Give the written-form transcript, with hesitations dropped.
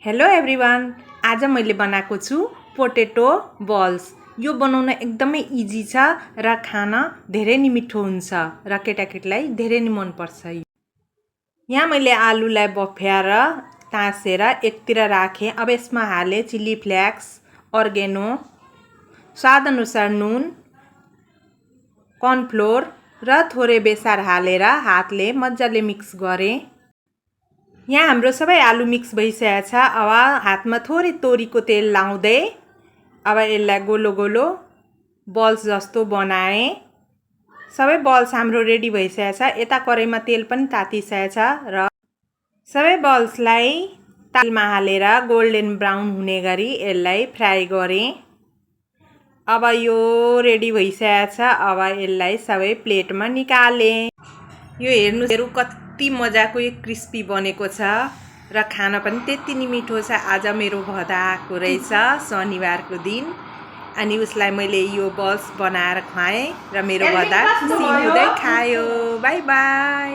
Hello everyone, आज मैले बनाएको छु पोटेटो बल्स। यो बनाउन एकदमै इजी छ र खान धेरै नै मिठो हुन्छ र केटाकेटीलाई धेरै नै मन पर्छ। यहाँ मैले आलुलाई बफ्याएर तासेर एकतिर राखेँ। अब यसमा हाले चिल्ली फ्लेक्स, अर्गेनो, स्वाद अनुसार नुन, कर्नफ्लोर र थोरै बेसार हालेर हातले मजाले मिक्स गरेँ। यहाँ हाम्रो सबै आलु मिक्स भइसकेको छ। अब हातमा थोरै तोरीको तेल लाउँदै अब यसलाई गोलो गोलो बल्स जस्तो बनाएँ। सबै बल्स हाम्रो रेडी भइसकेको छ। यता कराईमा तेल पनि तातिसकेको छ र सबै बल्सलाई तेलमा हालेर गोल्डन ब्राउन हुने गरी यसलाई फ्राई गरेँ। अब यो रेडी भइसकेको छ। अब यसलाई सबै प्लेटमा निकालेँ। यो हेर्नु कति मजाको क्रिस्पी बनेको छ र खाना पनि त्यति नै मिठो छ। आज मेरो भदा आएको रहेछ शनिबारको दिन, अनि उसलाई मैले यो बल्स बनाएर खुवाएँ र मेरो भदा खुसी हुँदै खायो। By by.